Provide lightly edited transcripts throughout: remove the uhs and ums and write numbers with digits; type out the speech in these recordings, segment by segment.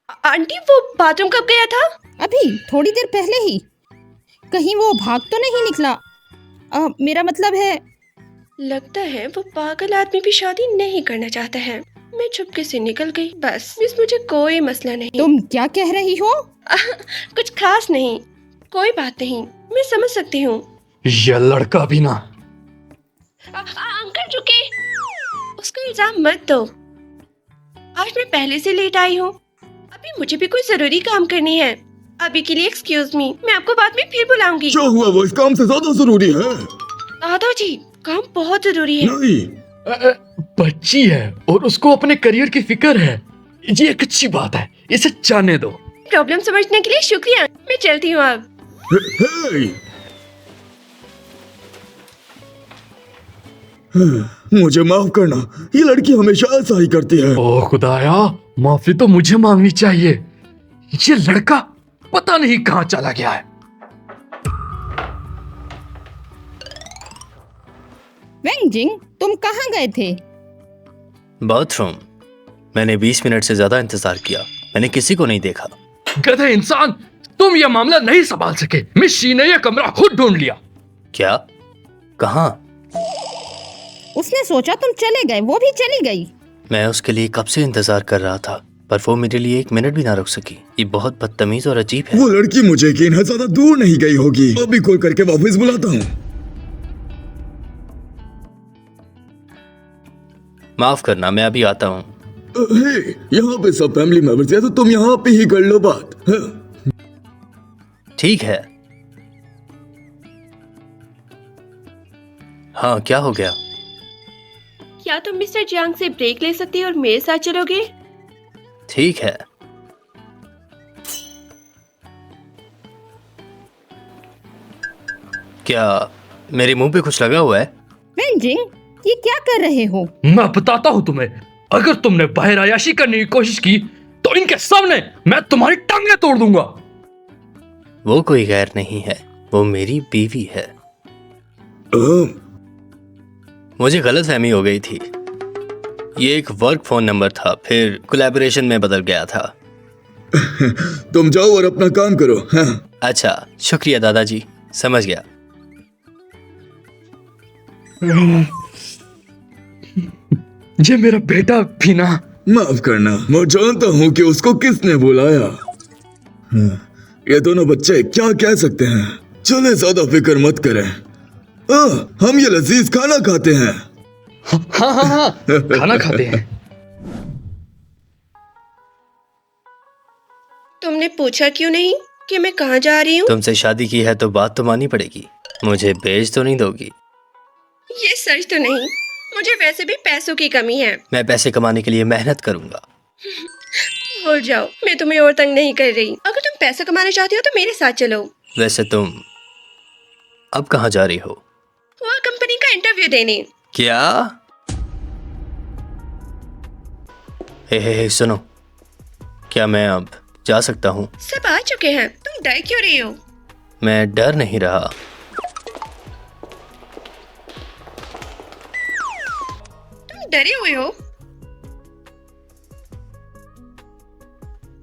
Aunty वो bathroom कब गया था? अभी थोड़ी देर पहले ही। कहीं वो भाग तो नहीं निकला? मेरा मतलब है। लगता है वो पागल आदमी भी शादी नहीं करना चाहता है। मैं चुपके से निकल गई। बस मिस, मुझे कोई मसला नहीं। तुम क्या कह रही हो? कुछ खास नहीं, कोई बात नहीं, मैं समझ सकती हूँ। यह लड़का भी ना। अंकल रुके, उसका इल्जाम मत दो। आज मैं पहले से लेट आई हूँ। अभी मुझे भी कोई जरूरी काम करनी है। अभी के लिए एक्सक्यूज मी, मैं आपको बाद में फिर बुलाऊंगी। क्या हुआ? वो इस काम से ज्यादा जरूरी है। दादाजी, काम बहुत जरूरी है। नहीं, बच्ची है और उसको अपने करियर की फिक्र है। ये एक अच्छी बात है, इसे जाने दो। प्रॉब्लम समझने के लिए शुक्रिया, मैं चलती हूँ अब। हे, मुझे माफ करना, ये लड़की हमेशा ऐसा ही करती है। ओह खुदाया, माफी तो मुझे मांगनी चाहिए। ये लड़का पता नहीं कहाँ चला गया है। वेंगजिंग, तुम कहाँ गए थे? बाथरूम। मैंने 20 मिनट से ज्यादा इंतजार किया, मैंने किसी को नहीं देखा। गधे इंसान, तुम यह मामला नहीं संभाल सके। मिशी ने यह कमरा खुद ढूंढ लिया। क्या? कहाँ? उसने सोचा तुम चले गए, वो भी चली गई। मैं उसके लिए कब से इंतजार कर रहा था, पर वो मेरे लिए 1 मिनट भी ना रुक सकी। ये बहुत बदतमीज और अजीब है। वो लड़की मुझे यकीन है ज्यादा दूर नहीं गई होगी। अभी कॉल करके वापस बुलाता हूँ। माफ करना, मैं अभी आता हूँ। हे, यहाँ पे सब फैमिली मेंबर्स हैं, तो तुम यहाँ पे ही कर लो बात। हाँ। ठीक है। हाँ, क्या हो गया? क्या तुम मिस्टर जियांग से ब्रेक ले सकती हो और मेरे साथ चलोगे? ठीक है। क्या मेरे मुंह पे कुछ लगा हुआ है? वेंगजिंग, ये क्या कर रहे हो? मैं बताता हूँ तुम्हें, अगर तुमने बाहर अयाशी करने की कोशिश की तो इनके सामने मैं तुम्हारी टांगें तोड़ दूंगा। वो कोई गैर नहीं है, वो मेरी बीवी है। मुझे गलतफहमी हो गई थी। ये एक वर्क फोन नंबर था, फिर कोलैबोरेशन में बदल गया था। तुम जाओ और अपना काम करो। हाँ। अच्छा, शुक्रिया दादाजी, समझ गया। ये मेरा बेटा भी ना। माफ करना, मैं जानता हूँ कि उसको किसने बुलाया। हाँ, ये दोनों बच्चे क्या कह सकते हैं। चले, ज्यादा फिक्र मत करें। हम ये लजीज खाना खाते हैं। हाँ हाँ हाँ, खाना खाते हैं। तुमने पूछा क्यों नहीं कि मैं कहाँ जा रही हूँ? तुमसे शादी की है तो बात तो माननी पड़ेगी। मुझे बेच तो नहीं दोगी? ये सच तो नहीं, मुझे वैसे भी पैसों की कमी है। मैं पैसे कमाने के लिए मेहनत करूंगा। भूल जाओ, मैं तुम्हें और तंग नहीं कर रही। अगर तुम पैसा कमाना चाहती हो तो मेरे साथ चलो। वैसे तुम अब कहाँ जा रही हो? हुआ कंपनी का इंटरव्यू देने। क्या? हे, सुनो, क्या मैं अब जा सकता हूँ? सब आ चुके हैं, तुम डर क्यों रही हो? मैं डर नहीं रहा। तुम डरे हुए हो?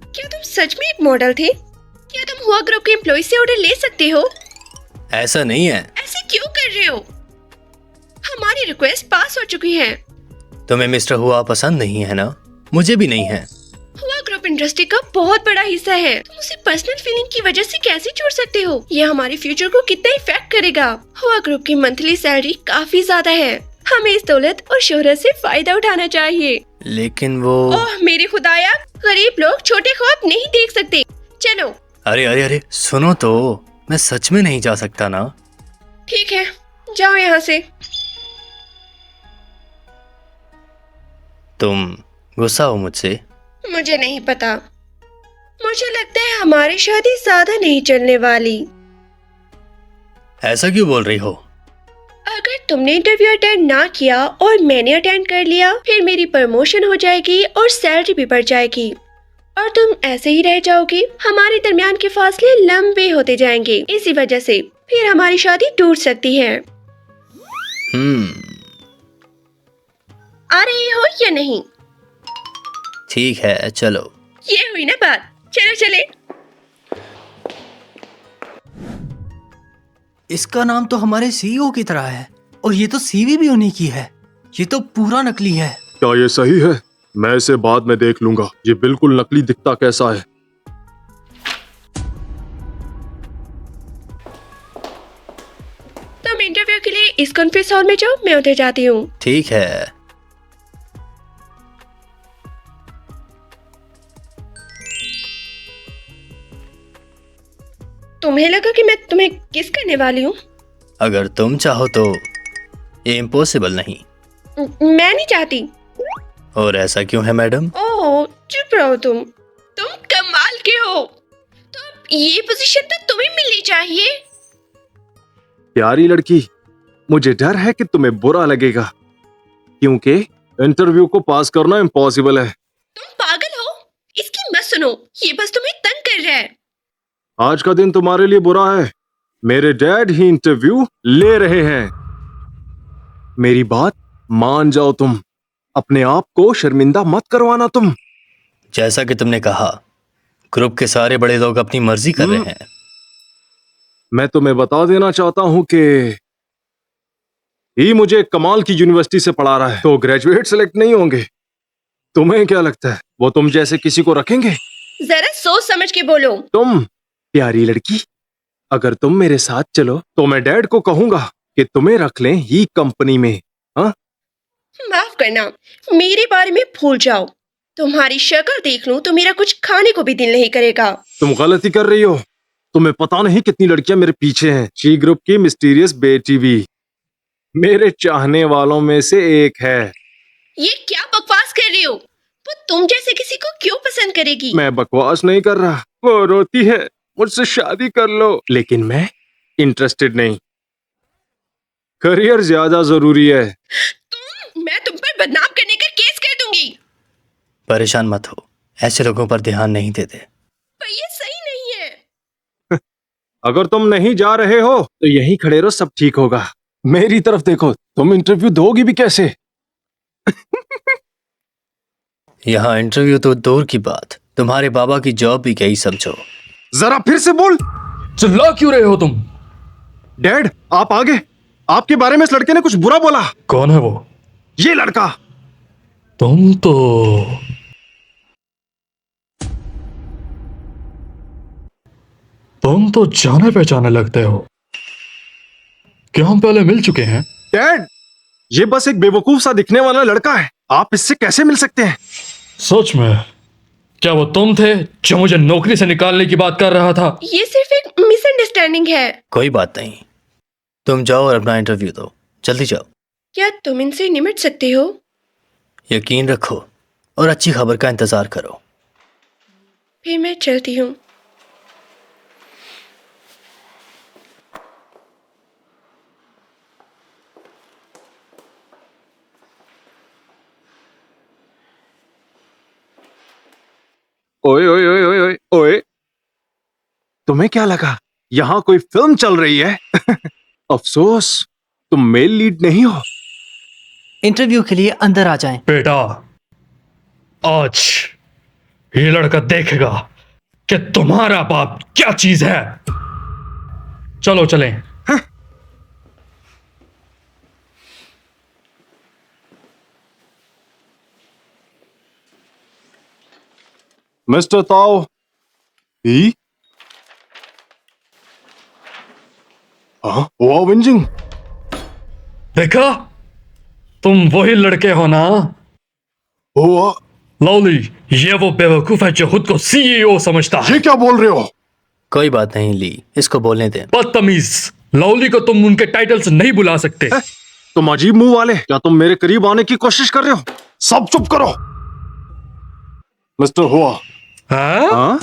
क्या तुम सच में एक मॉडल थे? क्या तुम हुआ ग्रुप के एम्प्लॉय से ऑर्डर ले सकते हो? ऐसा नहीं है। ऐसे क्यों कर रहे हो? हमारी रिक्वेस्ट पास हो चुकी है। तुम्हें मिस्टर हुआ पसंद नहीं है ना? मुझे भी नहीं है। हुआ ग्रुप इंडस्ट्री का बहुत बड़ा हिस्सा है। तुम उसे पर्सनल फीलिंग की वजह से कैसे छोड़ सकते हो? यह हमारे फ्यूचर को कितना इफेक्ट करेगा। हुआ ग्रुप की मंथली सैलरी काफी ज्यादा है। हमें इस दौलत और शोहरत से फायदा उठाना चाहिए। लेकिन वो... ओह मेरे खुदाया, गरीब लोग छोटे ख्वाब नहीं देख सकते। चलो। अरे अरे अरे, सुनो तो, मैं सच में नहीं जा सकता ना। ठीक है, जाओ यहाँ से। तुम गुस्सा हो मुझसे? मुझे नहीं पता, मुझे लगता है हमारी शादी ज्यादा नहीं चलने वाली। ऐसा क्यों बोल रही हो? अगर तुमने इंटरव्यू अटेंड ना किया और मैंने अटेंड कर लिया, फिर मेरी प्रमोशन हो जाएगी और सैलरी भी बढ़ जाएगी और तुम ऐसे ही रह जाओगी। हमारे दरमियान के फासले लंबे होते जाएंगे। इसी वजह से फिर हमारी शादी टूट सकती है। आ रही हो या नहीं? ठीक है, चलो। ये हुई ना बात, चलो चले। इसका नाम तो हमारे सीईओ की तरह है और ये तो सीवी भी उन्हीं की है। ये तो पूरा नकली है। क्या ये सही है? मैं इसे बाद में देख लूंगा। ये बिल्कुल नकली दिखता कैसा है? तुम इंटरव्यू के लिए इस कॉन्फ्रेंस हॉल में जाओ, मैं उधर जाती हूँ। ठीक है। तुम्हें लगा कि मैं तुम्हें किस करने वाली हूँ? अगर तुम चाहो तो ये इम्पॉसिबल नहीं। मैं नहीं चाहती। और ऐसा क्यों है मैडम? ओह, चुप रहो तुम कमाल के हो। तो ये पोजीशन तो तुम्हें मिलनी चाहिए। प्यारी लड़की, मुझे डर है कि तुम्हें बुरा लगेगा, क्योंकि इंटरव्यू को पास करना इम्पॉसिबल है। तुम पागल हो, इसकी मत सुनो, ये बस तुम्हें तंग कर रहा है। आज का दिन तुम्हारे लिए बुरा है। मेरे डैड ही इंटरव्यू ले रहे हैं। मेरी बात मान जाओ तुम। अपने आप को शर्मिंदा मत करवाना तुम। जैसा कि तुमने कहा, ग्रुप के सारे बड़े लोग अपनी मर्जी कर रहे हैं। मैं तुम्हें बता देना चाहता हूं कि ही मुझे कमाल की यूनिवर्सिटी से पढ़ा रहा है, तो ग्रेजुएट सेलेक्ट नहीं होंगे। तुम्हें क्या लगता है वो तुम जैसे किसी को रखेंगे? जरा सोच समझ के बोलो। तुम प्यारी लड़की, अगर तुम मेरे साथ चलो तो मैं डैड को कहूंगा कि तुम्हें रख लें ही कंपनी में। हाँ, माफ करना, मेरे बारे में भूल जाओ। तुम्हारी शक्ल देख लूं तो मेरा कुछ खाने को भी दिल नहीं करेगा। तुम गलती कर रही हो। तुम्हें पता नहीं कितनी लड़कियां मेरे पीछे हैं। शी ग्रुप की मिस्टीरियस बेटी भी मेरे चाहने वालों में से एक है। ये क्या बकवास कर रही हो? वो तुम जैसे किसी को क्यों पसंद करेगी? मैं बकवास नहीं कर रहा। वो रोती है मुझसे शादी कर लो, लेकिन मैं इंटरेस्टेड नहीं। करियर ज्यादा जरूरी है। मैं तुम पर बदनाम करने का केस कर दूंगी। परेशान मत हो, ऐसे लोगों पर ध्यान नहीं देते। पर ये सही नहीं है। अगर तुम नहीं जा रहे हो तो यहीं खड़े रहो, सब ठीक होगा। मेरी तरफ देखो, तुम इंटरव्यू दोगी भी कैसे? यहाँ इंटरव्यू तो दूर की बात, तुम्हारे बाबा की जॉब भी गई समझो। जरा फिर से बोल। चिल्ला क्यों रहे हो तुम? डैड, आप आगे। आपके बारे में इस लड़के ने कुछ बुरा बोला। कौन है वो? ये लड़का। तुम तो जाने पहचाने लगते हो। क्या हम पहले मिल चुके हैं? डैड, ये बस एक बेवकूफ सा दिखने वाला लड़का है। आप इससे कैसे मिल सकते हैं? सच में? क्या वो तुम थे जो मुझे नौकरी से निकालने की बात कर रहा था? ये सिर्फ एक मिसअंडरस्टैंडिंग है। कोई बात नहीं, तुम जाओ और अपना इंटरव्यू दो, जल्दी जाओ। क्या तुम इनसे निमट सकते हो? यकीन रखो और अच्छी खबर का इंतजार करो। फिर मैं चलती हूँ। ओए ओए ओए ओए ओए ओए, तुम्हें क्या लगा यहाँ कोई फिल्म चल रही है? अफसोस तुम मेल लीड नहीं हो। इंटरव्यू के लिए अंदर आ जाएं। बेटा, आज ये लड़का देखेगा कि तुम्हारा बाप क्या चीज है। चलो चलें। मिस्टर ताओ ही? हाँ, वो विंजिंग। देखा, तुम वही लड़के हो ना? हुआ। लवली, ये वो बेवकूफ है जो खुद को सीईओ समझता है। ये क्या बोल रहे हो? कोई बात नहीं ली, इसको बोलने दें। बदतमीज, लवली को तुम उनके टाइटल से नहीं बुला सकते। तुम अजीब मुंह वाले, क्या तुम मेरे करीब आने की कोशिश कर रहे हो? सब चुप करो। मिस्टर हुआ। हाँ? हाँ?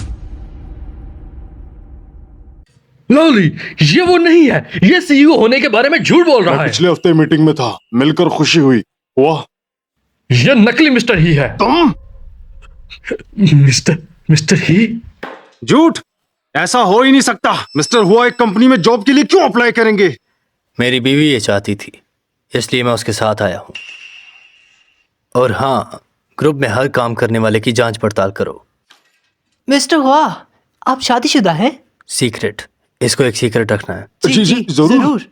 लवली, ये वो नहीं है। ये सीईओ होने के बारे में झूठ बोल रहा मैं है। पिछले हफ्ते मीटिंग में था, मिलकर खुशी हुई। हुआ। ये नकली मिस्टर ही है। तुम? मिस्टर ही? झूठ, ऐसा हो ही नहीं सकता। मिस्टर हुआ एक कंपनी में जॉब के लिए क्यों अप्लाई करेंगे? मेरी बीवी ये चाहती थी, इसलिए मैं उसके साथ आया हूं। और हाँ, ग्रुप में हर काम करने वाले की जांच पड़ताल करो। मिस्टर हुआ, आप शादीशुदा हैं? सीक्रेट, इसको एक सीक्रेट रखना है। जी, जरूर।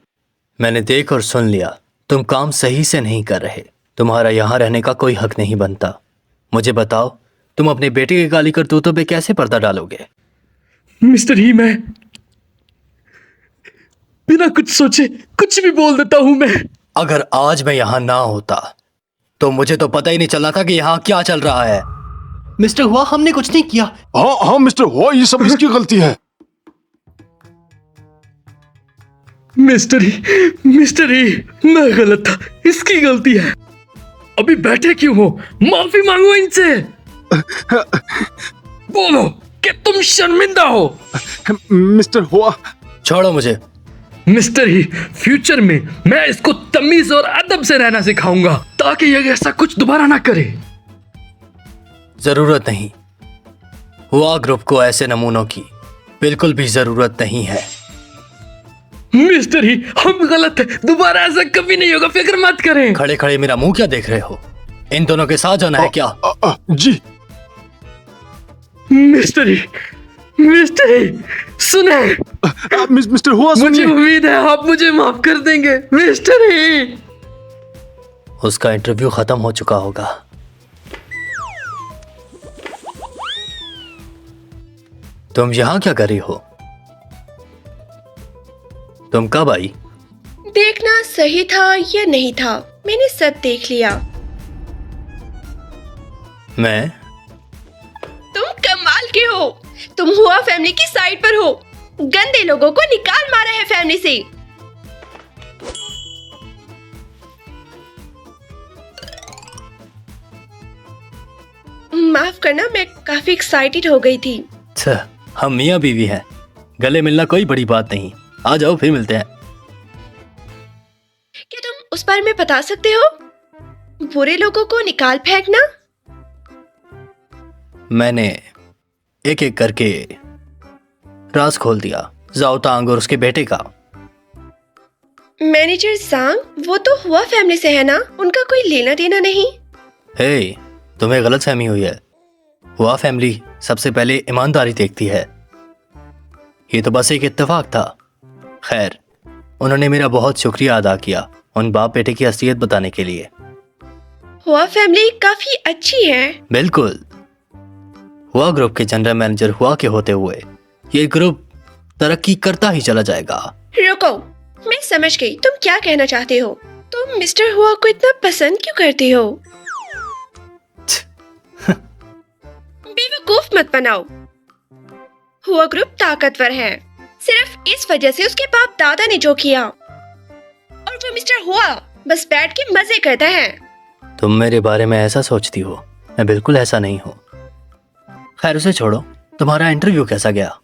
मैंने देख और सुन लिया, तुम काम सही से नहीं कर रहे। तुम्हारा यहाँ रहने का कोई हक नहीं बनता। मुझे बताओ, तुम अपने बेटे के गाली करतूतों पे कैसे पर्दा डालोगे? मिस्टर ही, मैं बिना कुछ सोचे कुछ भी बोल देता हूं मैं। अगर आज मैं यहाँ ना होता तो मुझे तो पता ही नहीं चलना था कि यहाँ क्या चल रहा है। मिस्टर हुआ, हमने कुछ नहीं किया। हाँ मिस्टर हुआ, ये सब इसकी गलती है। मिस्टर ही, मैं गलत था, इसकी गलती है। अभी बैठे क्यों हो? माफी मांगो इनसे। बोलो कि तुम शर्मिंदा हो। मिस्टर हुआ, छोड़ो मुझे। मिस्टर ही, फ्यूचर में मैं इसको तमीज और अदब से रहना सिखाऊंगा ताकि ये ऐसा कुछ दोबारा ना करे। जरूरत नहीं, हुआ ग्रुप को ऐसे नमूनों की बिल्कुल भी जरूरत नहीं है। मिस्टर ही, हम गलत है, दोबारा ऐसा कभी नहीं होगा, फिक्र मत करें। खड़े खड़े मेरा मुंह क्या देख रहे हो? इन दोनों के साथ जाना है क्या? जी। मिस्टर ही, सुने। मिस्टर हुआ, मुझे सुनिए। उम्मीद है आप मुझे माफ कर देंगे। मिस्टर ही, उसका इंटरव्यू खत्म हो चुका होगा। तुम यहाँ क्या कर रही हो? तुम कब आई? देखना सही था या नहीं था, मैंने सब देख लिया। मैं तुम कमाल के हो। तुम हुआ फैमिली की साइड पर हो। गंदे लोगों को निकाल मारा है फैमिली से। माफ करना, मैं काफी एक्साइटेड हो गई थी। हम मियाँ बीवी हैं, गले मिलना कोई बड़ी बात नहीं। आ जाओ, फिर मिलते हैं। क्या तुम उस बारे में बता सकते हो? बुरे लोगों को निकाल फेंकना। मैंने एक एक करके राज खोल दिया, जाओ तांग और उसके बेटे का। मैनेजर सांग, वो तो हुआ फैमिली से है ना, उनका कोई लेना देना नहीं। हे, तुम्हें गलतफहमी हुई है। हुआ फैमिली सबसे पहले ईमानदारी देखती है। ये तो बस एक इत्तेफाक था। खैर, उन्होंने मेरा बहुत शुक्रिया अदा किया उन बाप बेटे की असलियत बताने के लिए। हुआ फैमिली काफी अच्छी है। बिल्कुल। हुआ ग्रुप के जनरल मैनेजर हुआ के होते हुए ये ग्रुप तरक्की करता ही चला जाएगा। रुको, मैं समझ गई तुम क्या कहना चाहते हो। तुम मिस्टर हुआ को इतना पसंद क्यों करते हो? बेवकूफ मत बनाओ। हुआ ग्रुप ताकतवर है सिर्फ इस वजह से उसके बाप दादा ने जो किया, और वो मिस्टर हुआ बस बैठ के मजे करता है। तुम मेरे बारे में ऐसा सोचती हो? मैं बिल्कुल ऐसा नहीं हूँ। खैर, उसे छोड़ो। तुम्हारा इंटरव्यू कैसा गया?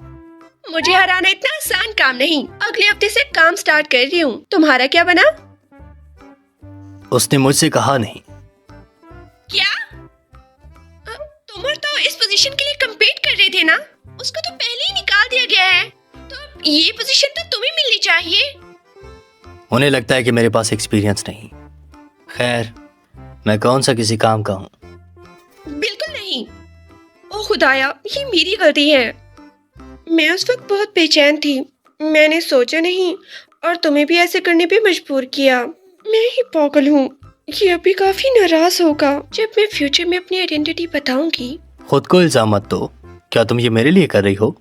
मुझे हराना इतना आसान काम नहीं। अगले हफ्ते से काम स्टार्ट कर रही हूँ। तुम्हारा क्या बना? उसने मुझसे कहा नहीं। क्या? तुम और तो इस पोजीशन के लिए कम्पीट कर रहे थे ना? उसको तो पहले ही निकाल दिया गया है, तो अब ये पोजीशन तो तुम्हें मिलनी चाहिए। उन्हें लगता है कि मेरे पास एक्सपीरियंस नहीं। खैर, मैं कौन सा किसी काम का हूँ? बिल्कुल नहीं। ओ खुदाया, ये मेरी गलती है। मैं उस वक्त बहुत बेचैन थी, मैंने सोचा नहीं और तुम्हें भी ऐसे करने पे मजबूर किया। मैं ही पागल हूँ। ये अभी काफी नाराज होगा जब मैं फ्यूचर में अपनी आइडेंटिटी बताऊंगी। खुद को इल्जाम मत दो। क्या तुम ये मेरे लिए कर रही हो?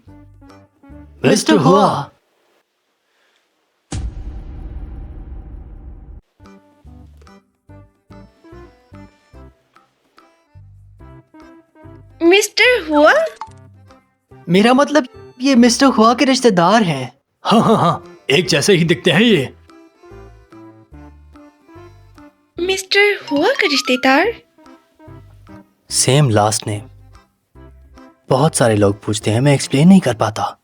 मिस्टर हुआ, मिस्टर हुआ? मेरा मतलब ये मिस्टर हुआ के रिश्तेदार हैं। हाँ हाँ हाँ, एक जैसे ही दिखते हैं ये। मिस्टर हुआ का रिश्तेदार? Same last name. बहुत सारे लोग पूछते हैं, मैं एक्सप्लेन नहीं कर पाता।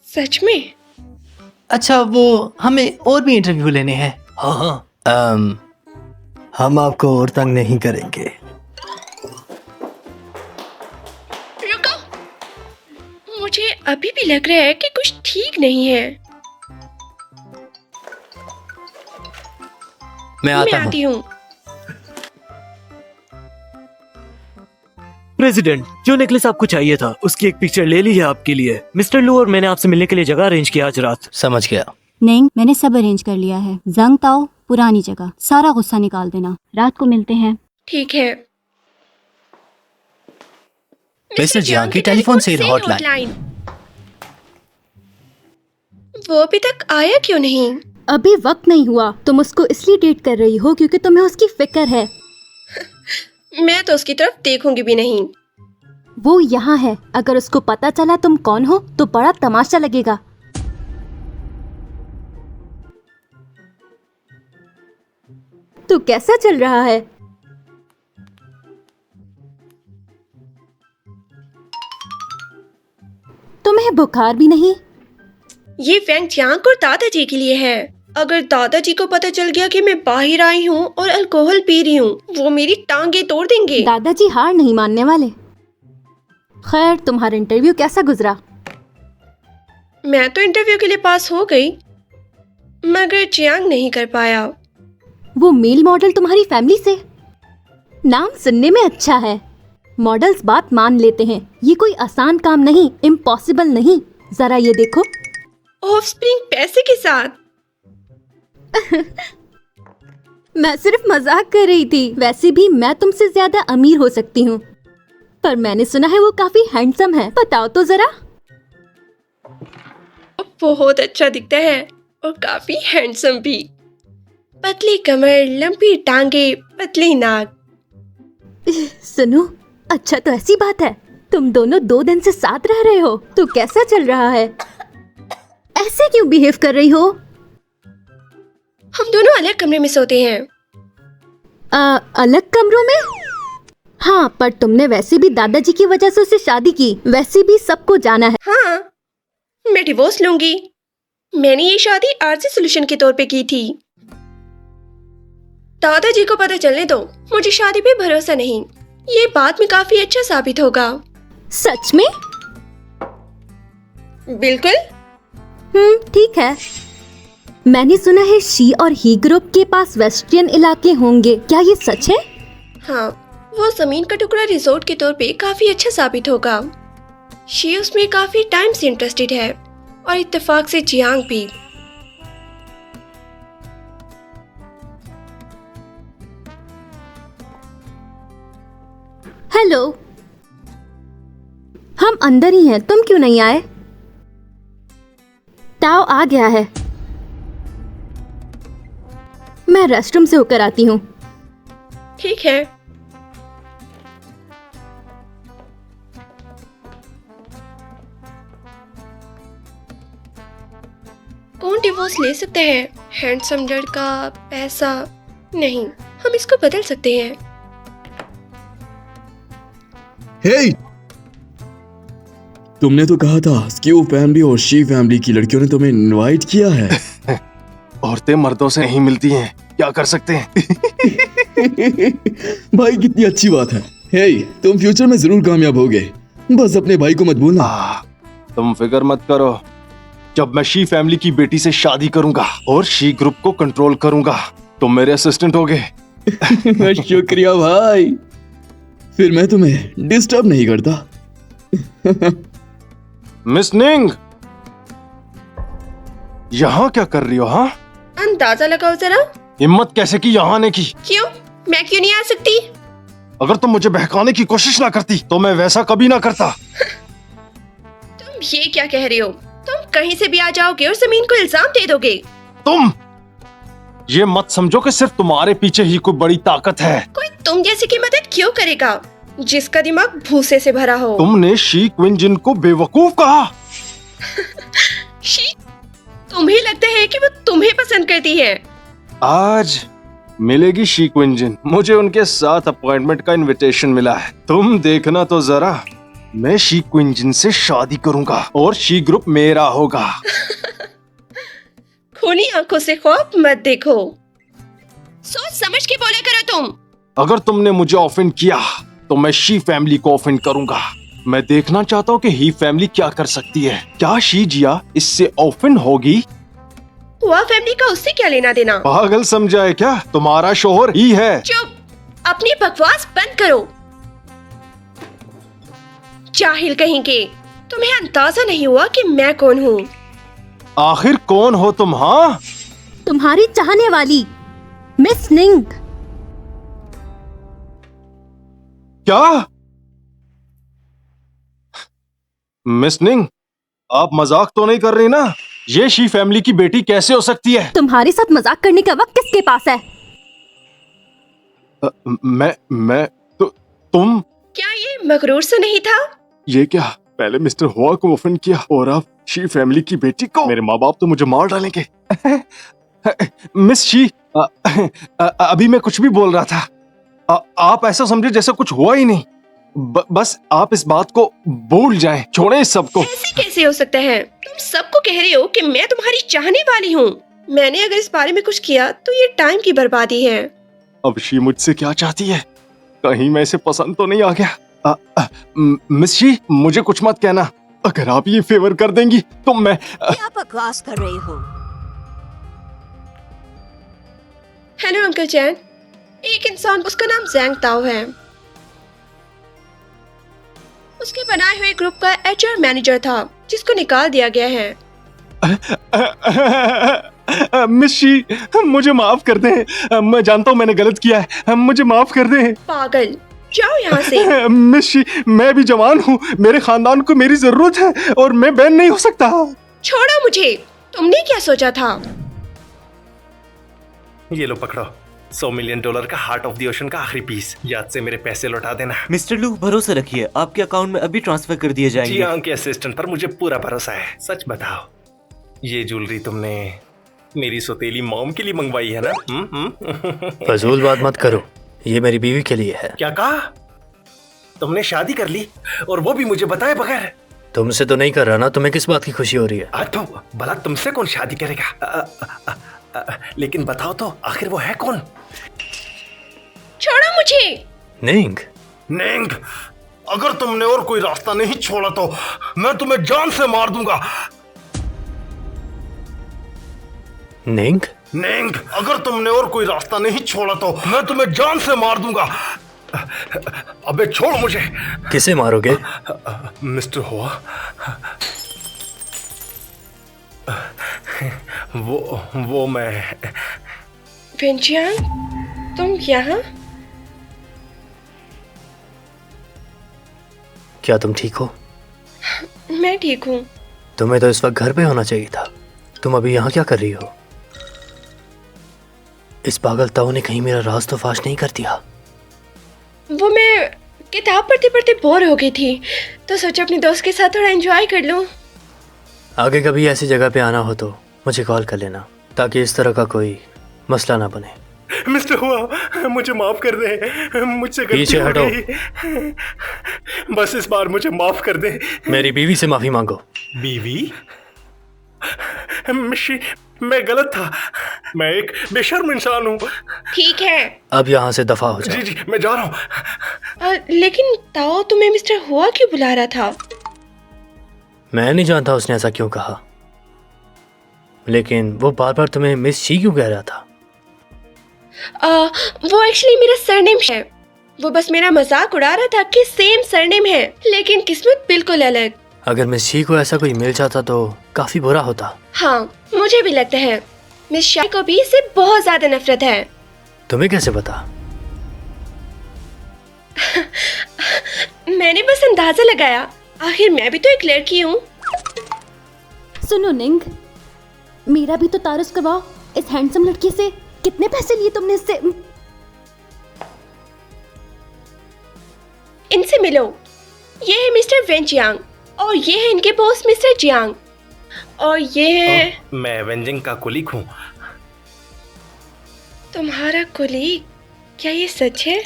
सच में? अच्छा, वो हमें और भी इंटरव्यू लेने हैं। हाँ हाँ, हम आपको और तंग नहीं करेंगे। रुको, मुझे अभी भी लग रहा है कि कुछ ठीक नहीं है। मैं मैं आता हूँ। आती हूँ। प्रेसिडेंट, जो नेकलेस आपको चाहिए था उसकी एक पिक्चर ले ली है आपके लिए। मिस्टर लू और मैंने आपसे मिलने के लिए जगह अरेंज किया आज रात। समझ गया। नहीं, मैंने सब अरेंज कर लिया है। जंग ताओ, पुरानी जगह, सारा गुस्सा निकाल देना। रात को मिलते हैं। ठीक है। मिस्टर जियांग की टेलीफोन सेल हॉटलाइन। वो अभी तक आया क्यों नहीं? अभी वक्त नहीं हुआ। तुम उसको इसलिए डेट कर रही हो क्योंकि तुम्हें उसकी फिक्र है। मैं तो उसकी तरफ देखूंगी भी नहीं। वो यहाँ है। अगर उसको पता चला तुम कौन हो तो बड़ा तमाशा लगेगा। तो कैसा चल रहा है? तुम्हें बुखार भी नहीं? ये फैंग जियांग और दादाजी के लिए है। अगर दादाजी को पता चल गया कि मैं बाहर आई हूँ और अल्कोहल पी रही हूँ, वो मेरी टांगे तोड़ देंगे। दादाजी हार नहीं मानने वाले। खैर, तुम्हारा इंटरव्यू कैसा गुजरा? मैं तो इंटरव्यू के लिए पास हो गई, मगर जियांग नहीं कर पाया। वो मेल मॉडल तुम्हारी फैमिली से? नाम सुनने में अच्छा है। मॉडल्स बात मान लेते हैं। ये कोई आसान काम नहीं, इम्पॉसिबल नहीं। जरा ये देखो। ऑफस्प्रिंग पैसे के साथ। मैं सिर्फ मजाक कर रही थी। वैसे भी मैं तुमसे ज्यादा अमीर हो सकती हूँ, पर मैंने सुना है वो काफी हैंडसम है। बताओ तो जरा। बहुत अच्छा दिखता है और काफी हैंडसम भी। पतली कमर, लंबी टांगे, पतली नाक। सुनो, अच्छा तो ऐसी बात है। तुम दोनों 2 दिन से साथ रह रहे हो, तो कैसा चल रहा है? ऐसे क्यों बिहेव कर रही हो? हम दोनों अलग कमरे में सोते हैं। अलग कमरों में? हाँ, पर तुमने वैसे भी दादाजी की वजह से उससे शादी की। वैसे भी सबको जाना है। हाँ, मैं डिवोर्स लूंगी। मैंने ये शादी आरजी सोल्यूशन के तौर पे की थी। दादाजी को पता चलने दो, मुझे शादी पे भरोसा नहीं। ये बाद में काफी अच्छा साबित होगा। सच में? बिल्कुल। ठीक है। मैंने सुना है शी और ही ग्रुप के पास वेस्टर्न इलाके होंगे। क्या ये सच है? हाँ, वो जमीन का टुकड़ा रिजोर्ट के तौर पे काफी अच्छा साबित होगा। शी उसमें काफी टाइम से इंटरेस्टेड है और इत्तेफाक से जियांग भी। हेलो, हम अंदर ही हैं। तुम क्यों नहीं आए? ताओ आ गया है। मैं रेस्टरूम से होकर आती हूँ। ठीक है। कौन डिवोर्स ले सकता है? हैंडसम लड़का, पैसा नहीं। हम इसको बदल सकते हैं। हे, तुमने तो कहा था स्क्यू फैमिली और शी फैमिली की लड़कियों ने तुम्हें इनवाइट किया है। औरतें मर्दों से नहीं मिलती हैं, क्या कर सकते हैं। भाई कितनी अच्छी बात है। हे, तुम फ्यूचर में जरूर कामयाब होगे। बस अपने भाई को मत भूलना। तुम फिक्र मत करो। जब मैं शी फैमिली की बेटी से शादी करूंगा और शी ग्रुप को कंट्रोल करूंगा, तुम मेरे असिस्टेंट होगे। शुक्रिया भाई। फिर मैं तुम्हें डिस्टर्ब नहीं करता। मिस निंग, यहाँ क्या कर रही हो? हाँ, अंदाजा लगाओ जरा। हिम्मत कैसे की यहाँ आने की? क्यों? मैं क्यों नहीं आ सकती? अगर तुम मुझे बहकाने की कोशिश ना करती तो मैं वैसा कभी ना करता। तुम ये क्या कह रहे हो? तुम कहीं से भी आ जाओगे और जमीन को इल्जाम दे दोगे। तुम ये मत समझो कि सिर्फ तुम्हारे पीछे ही कोई बड़ी ताकत है। कोई तुम जैसे की मदद क्यों करेगा जिसका दिमाग भूसे से भरा हो? तुमने शी क्विंजिन को बेवकूफ कहा। शी, तुम्हें लगता है कि वो तुम्हें पसंद करती है? आज मिलेगी शी क्विंजिन। मुझे उनके साथ अपॉइंटमेंट का इनविटेशन मिला है। तुम देखना तो जरा। मैं शी क्विंजिन से शादी करूंगा और शी ग्रुप मेरा होगा। खुली आंखों से ख्वाब मत देखो। सोच समझ के बोला करो तुम। अगर तुमने मुझे ऑफेंड किया तो मैं शी फैमिली को ऑफेंड करूंगा। मैं देखना चाहता हूँ कि ही फैमिली क्या कर सकती है। क्या शी जिया इससे ऑफेंड होगी? हुआ फैमिली का उससे क्या लेना देना? पागल समझा है क्या? तुम्हारा शोहर ही है। चुप, अपनी बकवास बंद करो। जाहिल कहेंगे, तुम्हें अंदाजा नहीं हुआ कि मैं कौन हूँ। आखिर कौन हो तुम? हाँ, तुम्हारी चाहने वाली मिस निंग। क्या? मिस निंग, आप मजाक तो नहीं कर रही ना? ये शी फैमिली की बेटी कैसे हो सकती है? तुम्हारे साथ मजाक करने का वक्त किसके पास है? मैं तुम क्या ये मगरूर से नहीं था? ये क्या? पहले मिस्टर हुआ को ऑफेंड किया और अब शी फैमिली की बेटी को। मेरे माँ बाप तो मुझे मार डालेंगे। मिस शी, अभी मैं कुछ भी बोल रहा था। आप ऐसा समझे जैसे कुछ हुआ ही नहीं। बस आप इस बात को भूल जाएं, छोड़ें इस सबको। ऐसे कैसे हो सकता है? तुम सबको कह रहे हो कि मैं तुम्हारी चाहने वाली हूँ। मैंने अगर इस बारे में कुछ किया तो ये टाइम की बर्बादी है। अब शी मुझसे क्या चाहती है? कहीं मैं इसे पसंद तो नहीं आ गया? मिस शी, मुझे कुछ मत कहना। अगर आप ये फेवर कर देंगी तो मैं क्या बकवास कर रही हो? हेलो अंकल चैन, एक इंसान, उसका नाम जैंग ताओ है। उसके बनाए हुए ग्रुप का एचआर मैनेजर था, जिसको निकाल दिया गया है। मिस शी, मुझे माफ कर दें। मैं जानता हूँ मैंने गलत किया है, मुझे माफ कर दें। पागल, जाओ यहाँ से। मिस शी, मैं भी जवान हूँ, मेरे खानदान को मेरी जरूरत है और मैं बैन नहीं हो सकता। छोड़ो मुझे, तुमने क्या सोचा था? ये लो पकड़ो, $100 मिलियन का हार्ट ऑफ द ओशन का आखिरी पीस। याद से मेरे पैसे लौटा देना। मिस्टर लू, भरोसा रखिए, आपके अकाउंट में अभी ट्रांसफर कर दिए जाएंगे। जियांग के असिस्टेंट पर मुझे पूरा भरोसा है। सच बताओ, ये ज्वेलरी तुमने मेरी सौतेली मॉम के लिए मंगवाई है ना? फजूल बात मत करो, ये मेरी बीवी के लिए है। क्या कहा? तुमने शादी कर ली और वो भी मुझे बताए बगैर? तुमसे तो नहीं कर रहा ना, तुम्हें किस बात की खुशी हो रही है? तो भला तुमसे कौन शादी करेगा? लेकिन बताओ तो, आखिर वो है कौन? छोड़ो मुझे। निंग, निंग, अगर तुमने और कोई रास्ता नहीं छोड़ा तो मैं तुम्हें जान से मार दूंगा। निंग, निंग, अगर तुमने और कोई रास्ता नहीं छोड़ा तो मैं तुम्हें जान से मार दूंगा। अबे छोड़ मुझे। किसे मारोगे? मिस्टर हुआ, वो मैं। वेंजियांग, तुम यहाँ? क्या तुम ठीक हो? मैं ठीक हूँ। तुम्हें तो इस वक्त घर पे होना चाहिए था। तुम अभी यहाँ क्या कर रही हो? इस पागल ताऊ ने कहीं मेरा राज तो फाश नहीं कर दिया? वो मैं किताब पढ़ते पढ़ते बोर हो गई थी, तो सोचा अपने दोस्त के साथ थोड़ा एंजॉय कर लूं। आगे कभी ऐसी जगह पे आना हो तो मुझे कॉल कर लेना, ताकि इस तरह का कोई मसला ना बने। मिस्टर हुआ, मुझे माफ कर दे, मुझसे गलती पीछे हो हटो। गई। बस इस बार मुझे माफ कर दे। मेरी बीवी से माफी मांगो। बीवी? मिशी, मैं गलत था। मैं एक बेशर्म इंसान हूँ। ठीक है, अब यहाँ से दफा हो जाओ। जी, मैं जा रहा हूँ। लेकिन ताओ तुम्हें मिस्टर हुआ क्यों बुला रहा था? मैं नहीं जानता उसने ऐसा क्यों कहा, लेकिन वो बार बार तुम्हें मिस शी क्यों कह रहा था? वो एक्चुअली मेरा सरनेम है। वो बस मेरा मजाक उड़ा रहा था कि सेम सरनेम है, लेकिन किस्मत बिल्कुल अलग। अगर मिस शी को ऐसा कोई मिल जाता तो काफी बुरा होता। हाँ, मुझे भी लगता है। मिस शाह को भी इससे बहुत ज्यादा नफरत है। तुम्हें कैसे पता? मैंने बस अंदाजा लगाया, आखिर मैं भी तो एक लड़की हूँ। सुनो निंग, मेरा भी तो तारुफ करवाओ इस हैंडसम लड़की से। कितने पैसे लिए तुमने इससे? इनसे मिलो। ये है मिस्टर वेंजियांग और ये है इनके बॉस मिस्टर जियांग और ये है मैं वेंजिंग का कुलीग हूँ। तुम्हारा कुलीग। क्या ये सच है?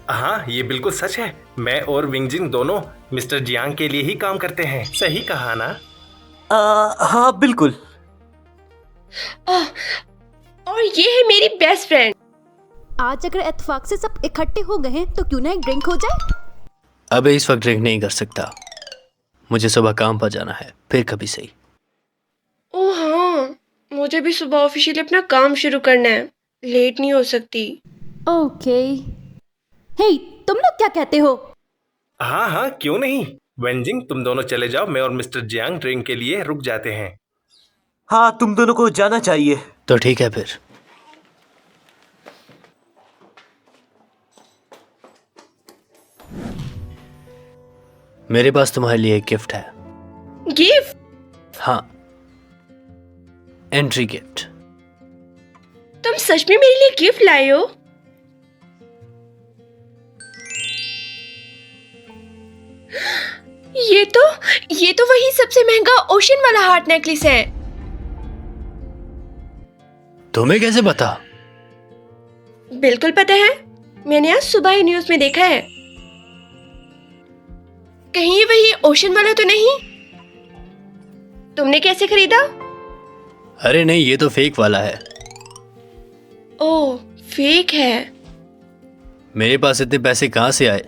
हाँ, ये बिल्कुल सच है। मैं और विंगजिंग दोनों मिस्टर जियांग के लिए ही काम करते हैं। सही कहा ना? हाँ बिल्कुल। और ये है मेरी बेस्ट फ्रेंड। आज अगर इत्तेफाक से सब इकट्ठे हो गए हैं तो क्यों ना एक ड्रिंक हो जाए? अब इस वक्त ड्रिंक नहीं कर सकता, मुझे सुबह काम पर जाना है, फिर कभी सही। ओह हाँ, मुझे भी सुबह ऑफिशियली अपना काम शुरू करना है, लेट नहीं हो सकती। ओके। हे, तुम लोग क्या कहते हो? हाँ हाँ, क्यों नहीं। वेंजिंग, तुम दोनों चले जाओ, मैं और मिस्टर जियांग ड्रिंक के लिए रुक जाते हैं। हाँ, तुम दोनों को जाना चाहिए। तो ठीक है फिर। मेरे पास तुम्हारे लिए एक गिफ्ट है। गिफ्ट? हाँ, एंट्री गिफ्ट। तुम सच में मेरे लिए गिफ्ट लाए हो? ये तो वही सबसे महंगा ओशन वाला हार्ट नेकलेस है। तुम्हें कैसे पता? बिल्कुल पता है, मैंने आज सुबह ही न्यूज में देखा है। कहीं ये वही ओशन वाला तो नहीं? तुमने कैसे खरीदा? अरे नहीं, ये तो फेक वाला है। ओह, फेक है। मेरे पास इतने पैसे कहां से आए?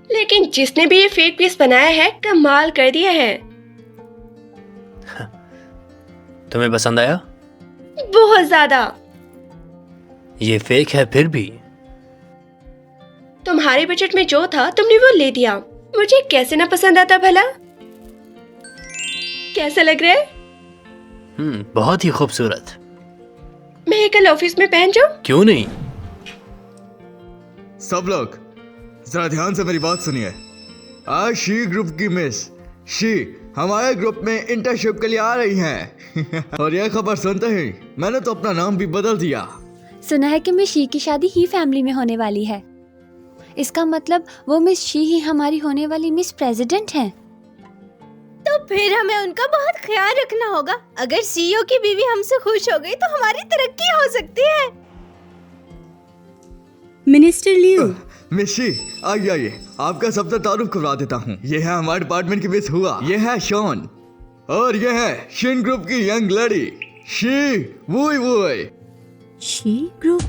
लेकिन जिसने भी ये फेक पीस बनाया है, कमाल कर दिया है। तुम्हें पसंद आया? बहुत ज्यादा। ये फेक है फिर भी। तुम्हारे बजट में जो था तुमने वो ले दिया। मुझे कैसे ना पसंद आता भला? कैसा लग रहा है? बहुत ही खूबसूरत। मैं ये कल ऑफिस में पहन जाऊं? क्यों नहीं? सब लोग जरा ध्यान से मेरी बात सुनिए। आज शी ग्रुप की मिस शी हमारे ग्रुप में इंटर्नशिप के लिए आ रही हैं। और यह खबर सुनते ही मैंने तो अपना नाम भी बदल दिया। सुना है कि मिस शी की शादी ही फैमिली में होने वाली है। इसका मतलब वो मिस शी ही हमारी होने वाली मिस प्रेसिडेंट हैं। तो फिर हमें उनका बहुत ख्याल रखना होगा। अगर सीईओ की बीवी हमसे खुश हो गई तो हमारी तरक्की हो सकती है। Minister Liu. मिशी आइए आइए, आपका सबसे तारुफ करवा देता हूँ। ये है हमारे डिपार्टमेंट की मिस हुआ, ये है शॉन, और ये है शिन ग्रुप की यंग लड़ी she we we. She group?